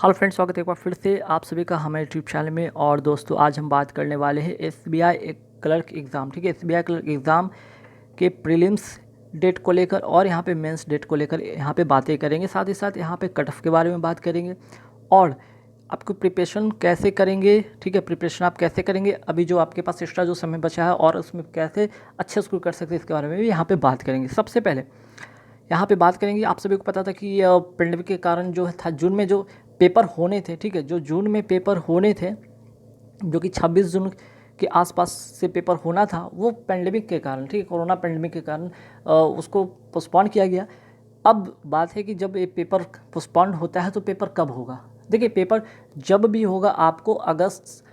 Hello friends, स्वागत है एक बार फिर से आप सभी का हमारे यूट्यूब चैनल में। और दोस्तों, आज हम बात करने वाले हैं एसबीआई एक क्लर्क एग्ज़ाम। ठीक है, एसबीआई क्लर्क एग्ज़ाम के प्रीलिम्स डेट को लेकर और यहाँ पे मेंस डेट को लेकर यहाँ पे बातें करेंगे। साथ ही साथ यहाँ पे कट ऑफ के बारे में बात करेंगे और आपको प्रिपरेशन कैसे करेंगे। ठीक है, प्रिपरेशन आप कैसे करेंगे, अभी जो आपके पास एक्स्ट्रा जो समय बचा है और उसमें कैसे अच्छे स्कोर कर सकते हैं, इसके बारे में भी यहाँ पे बात करेंगे। सबसे पहले यहाँ पे बात करेंगे, आप सभी को पता था कि पेंडेमिक के कारण जो था जून में जो पेपर होने थे, ठीक है, जो जून में पेपर होने थे, जो कि 26 जून के आसपास से पेपर होना था, वो पेंडेमिक के कारण, ठीक है, कोरोना पेंडेमिक के कारण उसको पोस्टपोन किया गया। अब बात है कि जब ये पेपर पोस्टपोन होता है तो पेपर कब होगा। देखिए, पेपर जब भी होगा आपको अगस्त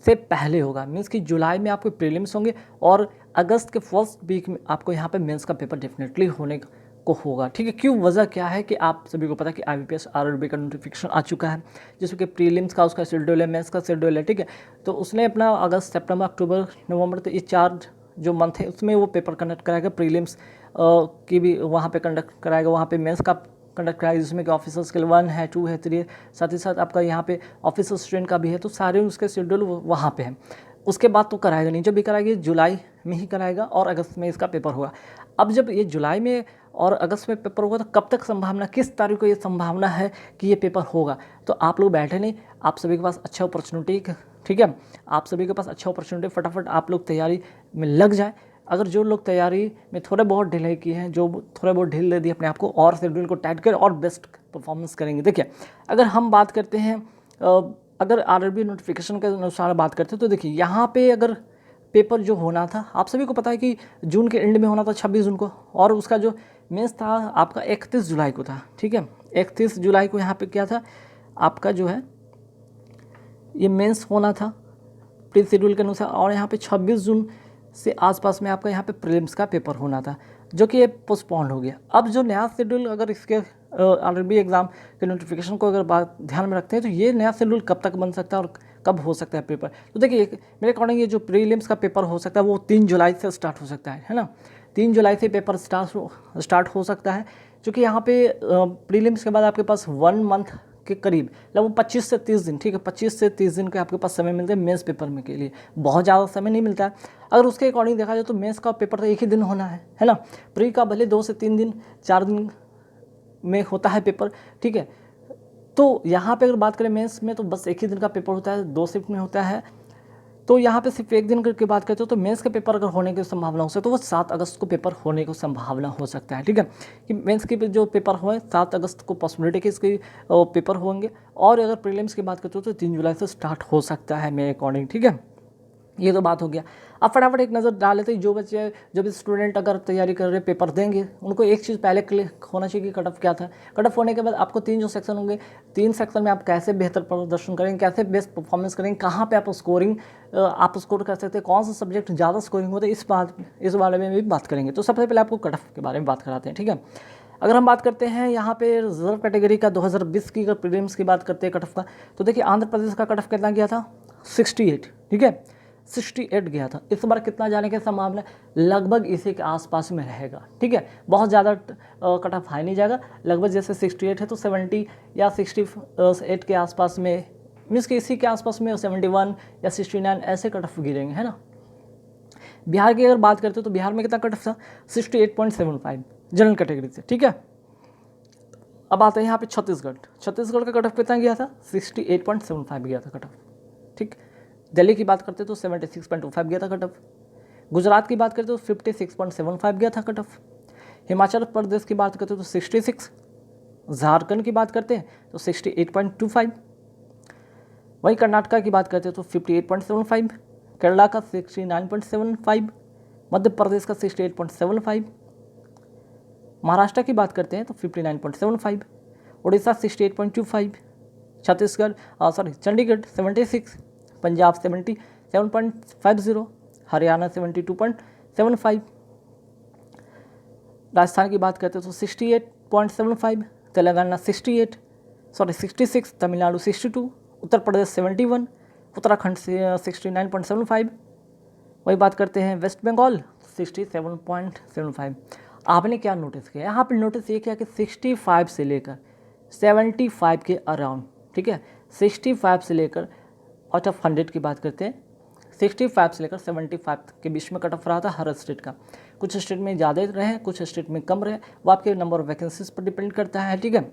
से पहले होगा, मीन्स कि जुलाई में आपको प्रीलिम्स होंगे और अगस्त के फर्स्ट वीक में आपको यहाँ पे मेंस का पेपर डेफिनेटली होने को होगा। ठीक है, क्यों, वजह क्या है कि आप सभी को पता है कि IBPS RRB का नोटिफिकेशन आ चुका है, जिसमें कि प्रीलिम्स का उसका शेड्यूल है, मेंस का शेड्यूल है। ठीक है, तो उसने अपना अगस्त, सितंबर, अक्टूबर, नवंबर, तो ये 4 जो मंथ है उसमें वो पेपर कंडक्ट कराएगा। प्रीलिम्स की भी वहाँ पे कंडक्ट कराएगा, वहाँ पे मेंस का कंडक्ट कराएगा, जिसमें कि ऑफिसर स्किल 1 है, 2 है, 3 है। साथ ही साथ आपका यहाँ पे ऑफिसर स्टूडेंट का भी है, तो सारे उसके शेड्यूल वहाँ पे हैं। उसके बाद तो कराएगा नहीं, जब भी कराएगा जुलाई में ही कराएगा और अगस्त में इसका पेपर होगा। अब जब ये जुलाई में और अगस्त में पेपर होगा तो कब तक संभावना, किस तारीख को ये संभावना है कि ये पेपर होगा। तो आप लोग बैठे नहीं, आप सभी के पास अच्छा अपॉर्चुनिटी, ठीक है, आप सभी के पास अच्छा अपॉर्चुनिटी, फटाफट आप लोग तैयारी में लग जाए। अगर जो लोग तैयारी में थोड़े बहुत ढिलाई किए हैं, जो थोड़े बहुत ढील दे दी अपने आप को, और शेड्यूल को टाइट कर और बेस्ट परफॉर्मेंस करेंगे। देखिए, अगर हम बात करते हैं, अगर RRB नोटिफिकेशन के अनुसार बात करते हैं, तो देखिए यहाँ पे अगर पेपर जो होना था, आप सभी को पता है कि जून के एंड में होना था 26 जून को, और उसका जो मेंस था आपका 31 जुलाई को था। ठीक है, 31 जुलाई को यहाँ पे क्या था आपका जो है ये मेंस होना था प्री शेड्यूल के अनुसार, और यहाँ पे 26 जून से आसपास में आपका यहाँ पे प्रीलिम्स का पेपर होना था, जो कि ये पोस्टपोन हो गया। अब जो नया शेड्यूल, अगर इसके RRB एग्ज़ाम के नोटिफिकेशन को अगर बात ध्यान में रखते हैं, तो ये नया शेड्यूल कब तक बन सकता है और कब हो सकता है पेपर। तो देखिए, मेरे अकॉर्डिंग ये जो प्रीलिम्स का पेपर हो सकता है वो 3 जुलाई से स्टार्ट हो सकता है ना। 3 जुलाई से पेपर स्टार्ट हो सकता है, क्योंकि यहाँ पे प्रीलिम्स के बाद आपके पास 1 मंथ के करीब, लगभग 25 से 30 दिन, ठीक है, 25 से 30 दिन के आपके पास समय मिलते हैं मेंस पेपर में के लिए। बहुत ज़्यादा समय नहीं मिलता है। अगर उसके अकॉर्डिंग देखा जाए तो मेंस का पेपर तो एक ही दिन होना है ना। प्री का भले 2 से 3 दिन, 4 दिन में होता है पेपर। ठीक है, तो यहाँ पे अगर बात करें मेंस में, तो बस एक ही दिन का पेपर होता है, 2 शिफ्ट में होता है। तो यहाँ पे सिर्फ एक दिन की बात करते हो तो मेंस का पेपर अगर होने की संभावना हो सकती है तो वो 7 अगस्त को पेपर होने की संभावना हो सकता है। ठीक है, कि मेंस के जो पेपर हुए 7 अगस्त को पॉसिबिलिटी के इसके पेपर होंगे, और अगर प्रीलिम्स की बात करते हो तो 3 जुलाई से स्टार्ट हो सकता है मेरे अकॉर्डिंग। ठीक है, ये तो बात हो गया। अब फटाफट एक नज़र डाल लेते हैं, जो बच्चे, जो भी स्टूडेंट अगर तैयारी कर रहे पेपर देंगे, उनको एक चीज़ पहले क्लिक होना चाहिए कि कट ऑफ क्या था। कट ऑफ होने के बाद आपको 3 जो सेक्शन होंगे, 3 सेक्शन में आप कैसे बेहतर प्रदर्शन करेंगे, कैसे बेस्ट परफॉर्मेंस करेंगे, कहाँ पे आप स्कोर कर सकते हैं, कौन सा सब्जेक्ट ज़्यादा स्कोरिंग होता है, इस बारे में भी बात करेंगे। तो सबसे पहले आपको कट ऑफ के बारे में बात कराते हैं। ठीक है, अगर हम बात करते हैं यहाँ पे रिजर्व कैटेगरी का 2020 की, अगर प्रीलिम्स की बात करते हैं कट ऑफ का, तो देखिए आंध्र प्रदेश का कट ऑफ कितना गया था, 68। ठीक है, 68 गया था। इस बार कितना जाने की संभावना, लगभग इसी के आसपास में रहेगा। ठीक है, बहुत ज़्यादा कट ऑफ हाई नहीं जाएगा, लगभग जैसे 68 है तो 70 या 68 के आसपास में, मीन्स कि इसी के आसपास में 71 या 69 ऐसे कट ऑफ गिरेंगे, है ना। बिहार की अगर बात करते हो तो बिहार में कितना कट ऑफ था, 68.75 जनरल कैटेगरी से। ठीक है, अब आते हैं यहाँ पे छत्तीसगढ़ का कट ऑफ कितना गया था, 68.75 गया था कट ऑफ। ठीक, दिल्ली की बात करते तो 76.25 गया था कट ऑफ। गुजरात की बात करते तो 56.75 गया था कट ऑफ। हिमाचल प्रदेश की बात करते तो 66। झारखंड की बात करते हैं तो 68.25। वहीं कर्नाटका की बात करते हैं तो 58.75। केरला का 69.75। मध्य प्रदेश का 68.75। महाराष्ट्र की बात करते हैं तो 59.75। उड़ीसा 68.25। चंडीगढ़ 76। पंजाब 77.50। हरियाणा 72.75। राजस्थान की बात करते हैं तो 68.75। तेलंगाना 66। तमिलनाडु 62। उत्तर प्रदेश 71। उत्तराखंड से 69.75। वही बात करते हैं वेस्ट बंगाल 67.75। आपने क्या नोटिस किया यहाँ पर, नोटिस ये किया कि 65 से लेकर 75 के अराउंड ठीक है। 65 से लेकर आउट ऑफ 100 की बात करते हैं, 65 से लेकर 75 के बीच में कट ऑफ रहा था हर स्टेट का। कुछ स्टेट में ज़्यादा रहे, कुछ स्टेट में कम रहे, वो आपके नंबर ऑफ वैकेंसीज पर डिपेंड करता है, ठीक है।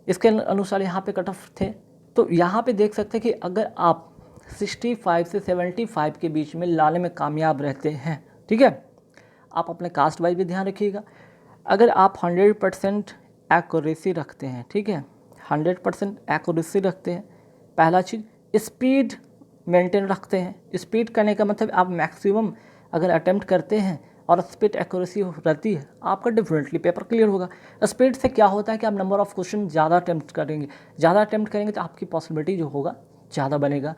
इसके अनुसार यहाँ पे कट ऑफ थे। तो यहाँ पे देख सकते हैं कि अगर आप 65 से 75 के बीच में लाने में कामयाब रहते हैं, ठीक है, आप अपने कास्ट वाइज भी ध्यान रखिएगा। अगर आप 100% एक्यूरेसी रखते हैं, ठीक है, 100% एक्यूरेसी रखते हैं, पहला चीज़ स्पीड मेंटेन रखते हैं। स्पीड करने का मतलब आप मैक्सिमम अगर अटेम्प्ट करते हैं और स्पीड एक्यूरेसी रहती है, आपका डेफिनेटली पेपर क्लियर होगा। स्पीड से क्या होता है कि आप नंबर ऑफ क्वेश्चन ज़्यादा अटेम्प्ट करेंगे तो आपकी पॉसिबिलिटी जो होगा ज़्यादा बनेगा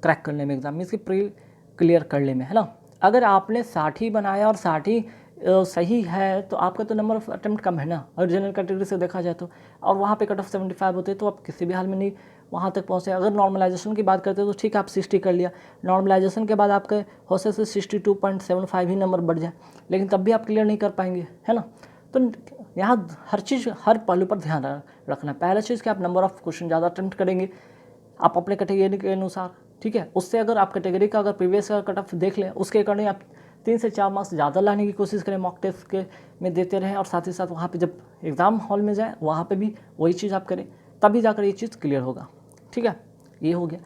क्रैक करने में, एग्जाम में इसकी प्री क्लियर करने में, है ना। अगर आपने 60 ही बनाया और 60 ही सही है तो आपका तो नंबर ऑफ अटेम्प्ट कम है ना, और जनरल कैटेगरी से देखा जाए तो, और वहाँ पे कट ऑफ 75 होते तो आप किसी भी हाल में नहीं वहाँ तक पहुँचे। अगर नॉर्मलाइजेशन की बात करते हैं तो ठीक है, आप 60 कर लिया, नॉर्मलाइजेशन के बाद आपके हो सकता है 62.75 ही नंबर बढ़ जाए, लेकिन तब भी आप क्लियर नहीं कर पाएंगे, है ना। तो यहाँ हर चीज़, हर पहलू पर ध्यान रखना है। पहला चीज़ कि आप नंबर ऑफ क्वेश्चन ज़्यादा अटेम्प्ट करेंगे आप अपने कैटेगरी के अनुसार, ठीक है। उससे अगर आप कैटेगरी का अगर प्रीवियस का कट ऑफ देख लें, उसके अकॉर्डिंग आप 3 से 4 मार्क्स ज़्यादा लाने की कोशिश करें, मॉक टेस्ट के में देते रहें, और साथ ही साथ वहाँ पे जब एग्ज़ाम हॉल में जाए वहाँ पे भी वही चीज़ आप करें, तभी जाकर ये चीज़ क्लियर होगा, ठीक है। ये हो गया।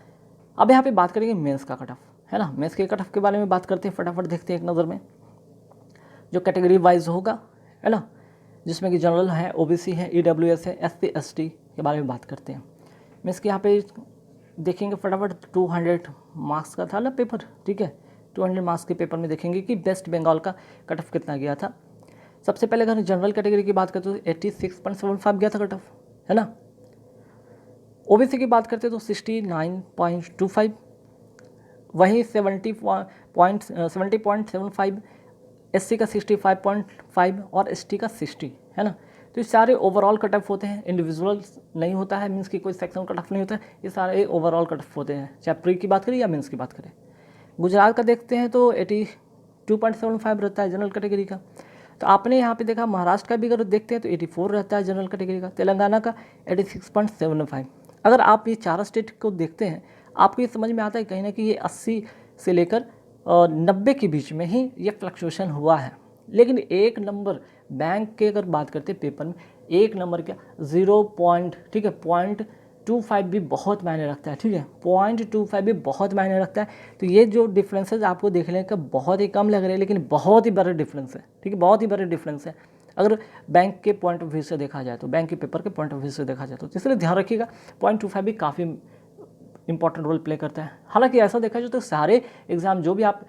अब यहाँ पे बात करेंगे मेंस का कट ऑफ, है ना। मेंस के कट ऑफ के बारे में बात करते हैं, फटाफट देखते हैं एक नज़र में। जो कैटेगरी वाइज होगा, है ना, जिसमें कि जनरल है, ओबीसी है, ईडब्ल्यूएस है, एससी एसटी के बारे में बात करते हैं। मेंस के यहाँ पे देखेंगे फटाफट 200 मार्क्स का था ना पेपर, ठीक है। 200 मार्क्स के पेपर में देखेंगे कि वेस्ट बंगाल का कट ऑफ कितना गया था। सबसे पहले अगर जनरल कैटेगरी की बात करते तो 86.75 गया था कट ऑफ, है ना। ओबीसी की बात करते तो 69.25, वहीं 70.75, एससी का 65.5 और एसटी का 60, है ना। तो ये सारे ओवरऑल कट ऑफ होते हैं, इंडिविजुअल नहीं होता है, मीन्स की कोई सेक्शन कट ऑफ नहीं होता है, ये सारे ओवरऑल कट ऑफ होते हैं, चाहे प्री की बात करें या मेंस की बात करें। गुजरात का देखते हैं तो 82.75 रहता है जनरल कैटेगरी का। तो आपने यहाँ पे देखा महाराष्ट्र का भी अगर देखते हैं तो 84 रहता है जनरल कैटेगरी का, तेलंगाना का 86.75। अगर आप ये 4 स्टेट को देखते हैं, आपको ये समझ में आता है कहीं ना कहीं ये 80 से लेकर 90 के बीच में ही ये फ्लक्चुएशन हुआ है। लेकिन एक नंबर बैंक के अगर बात करते हैं पेपर में, एक नंबर क्या 0. ठीक है 0.25 भी बहुत मायने रखता है, ठीक है 0.25 भी बहुत मायने रखता है। तो ये जो डिफरेंसेस आपको देखने का बहुत ही कम लग रहे हैं, लेकिन बहुत ही बड़े डिफरेंस है, ठीक है, बहुत ही बड़े डिफरेंस है अगर बैंक के पॉइंट ऑफ व्यू से देखा जाए तो, बैंक के पेपर के पॉइंट ऑफ व्यू से देखा जाए तो। इसलिए ध्यान रखिएगा 0.25 भी काफ़ी इंपॉर्टेंट रोल प्ले करता है। हालांकि ऐसा देखा जाए तो सारे एग्जाम जो भी आप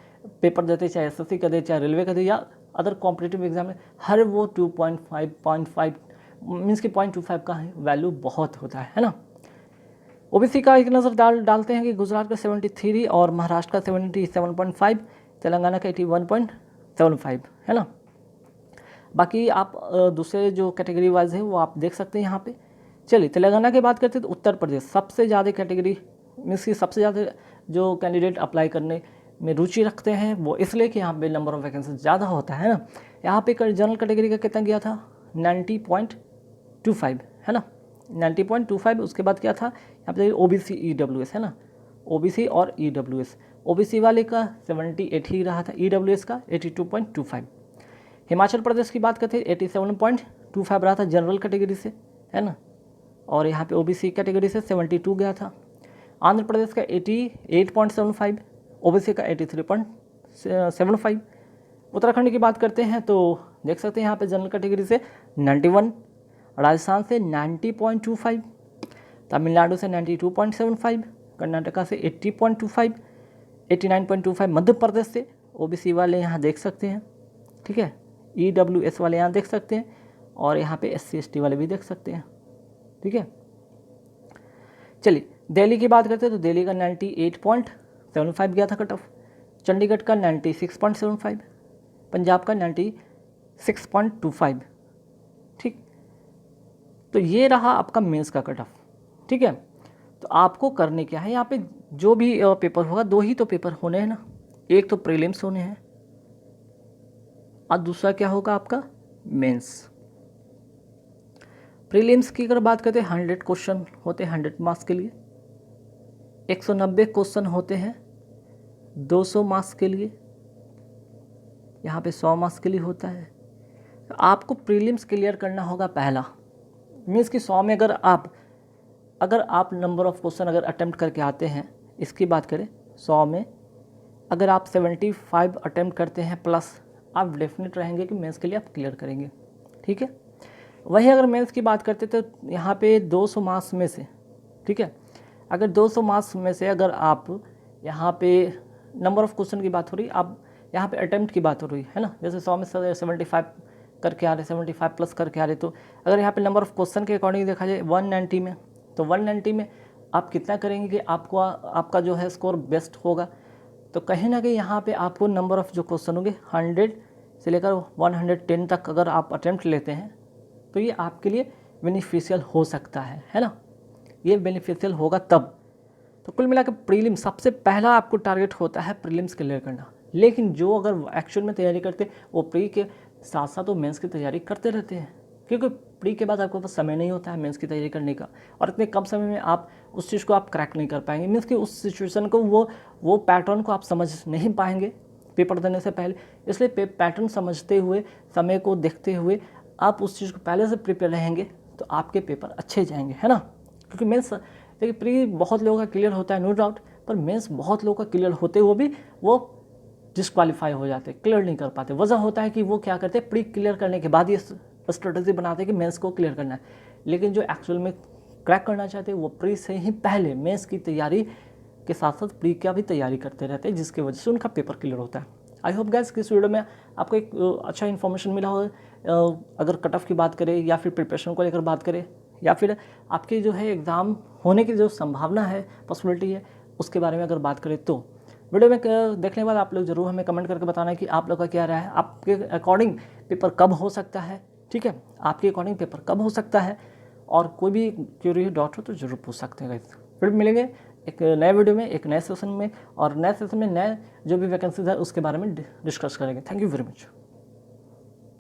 पेपर देते, चाहे एसएससी का दे, चाहे रेलवे का दे, या अदर कॉम्पिटिटिव एग्जाम में, हर वो 2.5 मीन्स कि 0.25 का वैल्यू बहुत होता है ना। ओबीसी का एक नज़र डालते हैं कि गुजरात का 73 और महाराष्ट्र का 77.5, तेलंगाना का 81.75, है ना। बाकी आप दूसरे जो कैटेगरी वाइज है वो आप देख सकते हैं यहाँ पे। चलिए तेलंगाना की बात करते हैं तो उत्तर प्रदेश सबसे ज़्यादा कैटेगरी मीन्स की सबसे ज़्यादा जो कैंडिडेट अप्लाई करने में रुचि रखते हैं, वो इसलिए कि यहाँ पे नंबर ऑफ वैकेंसी ज़्यादा होता है ना। यहाँ पे जनरल कैटेगरी का कितना गया था 90.25, है ना 90.25। उसके बाद क्या था यहाँ पे ओबीसी ईडब्ल्यूएस, है ना, ओबीसी और ईडब्ल्यूएस, ओबीसी वाले का 78 ही रहा था, ईडब्ल्यूएस का 82.25। हिमाचल प्रदेश की बात करते हैं 87.25 रहा था जनरल कैटेगरी से, है ना, और यहाँ पे ओबीसी कैटेगरी से 72 गया था। आंध्र प्रदेश का 88.75, ओबीसी का 83.75। उत्तराखंड की बात करते हैं तो देख सकते हैं यहाँ पे जनरल कैटेगरी से 91, राजस्थान से 90.25, तमिलनाडु से 92.75, कर्नाटका से 80.25, 89.25 मध्य प्रदेश से ओबीसी वाले यहाँ देख सकते हैं, ठीक है, ईडब्ल्यूएस वाले यहाँ देख सकते हैं, और यहाँ पे एससी एसटी वाले भी देख सकते हैं, ठीक है। चलिए दिल्ली की बात करते हैं तो दिल्ली का 98.75 गया था कट ऑफ, चंडीगढ़ का 96.75, पंजाब का 96.25, ठीक। तो ये रहा आपका मेंस का कट ऑफ, ठीक है। तो आपको करने क्या है, यहाँ पे जो भी पेपर होगा, 2 ही तो पेपर होने हैं ना, एक तो प्रीलिम्स होने हैं और दूसरा क्या होगा आपका मेंस। प्रीलिम्स की अगर बात करते हैं 100 क्वेश्चन होते हैं 100 मार्क्स के लिए, 190 क्वेश्चन होते हैं 200 मार्क्स के लिए, यहाँ पे 100 मार्क्स के लिए होता है। तो आपको प्रीलिम्स क्लियर करना होगा पहला, मीन्स कि 100 में अगर आप नंबर ऑफ़ क्वेश्चन अगर अटेम्प्ट करके आते हैं, इसकी बात करें 100 में अगर आप 75 अटेम्प्ट करते हैं प्लस, आप डेफिनेट रहेंगे कि मेंस के लिए आप क्लियर करेंगे, ठीक है। वही अगर मेंस की बात करते तो यहाँ पे 200 मार्क्स में से, ठीक है, अगर 200 मार्क्स में से अगर आप यहाँ पे नंबर ऑफ़ क्वेश्चन की बात हो रही, आप यहाँ पे अटेम्प्ट की बात हो रही है ना, जैसे 100 में 75 करके आ रहे, 75 प्लस करके आ रहे, तो अगर यहाँ पे नंबर ऑफ़ क्वेश्चन के अकॉर्डिंग देखा जाए 190 में, तो 190 में आप कितना करेंगे कि आपका जो है स्कोर बेस्ट होगा। तो कहीं ना कहीं यहाँ पे आपको नंबर ऑफ़ जो क्वेश्चन होंगे 100 से लेकर 110 तक अगर आप अटेम्प्ट लेते हैं तो ये आपके लिए बेनिफिशियल हो सकता है ना, ये बेनिफिशियल होगा तब। तो कुल मिलाकर प्रीलिम सबसे पहला आपको टारगेट होता है प्रीलिम्स क्लियर करना, लेकिन जो अगर एक्चुअल में तैयारी करते वो प्री के साथ साथ वो मेंस की तैयारी करते रहते हैं, क्योंकि प्री के बाद आपके पास समय नहीं होता है मेंस की तैयारी करने का, और इतने कम समय में आप उस चीज़ को आप क्रैक नहीं कर पाएंगे, मीन्स कि उस सिचुएशन को वो पैटर्न को आप समझ नहीं पाएंगे पेपर देने से पहले। इसलिए पैटर्न समझते हुए, समय को देखते हुए आप उस चीज़ को पहले से प्रिपेयर रहेंगे तो आपके पेपर अच्छे जाएंगे, है ना। क्योंकि मेंस देखिए प्री बहुत लोगों का क्लियर होता है नो डाउट, पर मेंस बहुत लोगों का क्लियर होते हुए भी वो डिस्क्वालीफाई हो जाते, क्लियर नहीं कर पाते। वजह होता है कि वो क्या करते हैं, प्री क्लियर करने के बाद ये स्ट्रेटजी बनाते हैं कि मेंस को क्लियर करना है, लेकिन जो एक्चुअल में क्रैक करना चाहते हैं वो प्री से ही पहले मेंस की तैयारी के साथ साथ प्री का भी तैयारी करते रहते हैं, जिसकी वजह से उनका पेपर क्लियर होता है। आई होप गाइस कि इस वीडियो में आपको एक अच्छा इन्फॉर्मेशन मिला हो, अगर कट ऑफ की बात करें या फिर प्रिपरेशन को लेकर बात करें या फिर आपके जो है एग्ज़ाम होने की जो संभावना है, पॉसिबिलिटी है, उसके बारे में अगर बात करें तो वीडियो में देखने के बाद आप लोग ज़रूर हमें कमेंट करके बताना है कि आप लोग का क्या राय है, आपके अकॉर्डिंग पेपर कब हो सकता है, ठीक है, आपके अकॉर्डिंग पेपर कब हो सकता है, और कोई भी क्यूरी डाउट हो तो ज़रूर पूछ सकते हैं गाइस। फिर मिलेंगे एक नए वीडियो में, एक नए सेशन में, और नए सेशन में नए जो भी वैकेंसीज है उसके बारे में डिस्कस करेंगे। Thank you very much.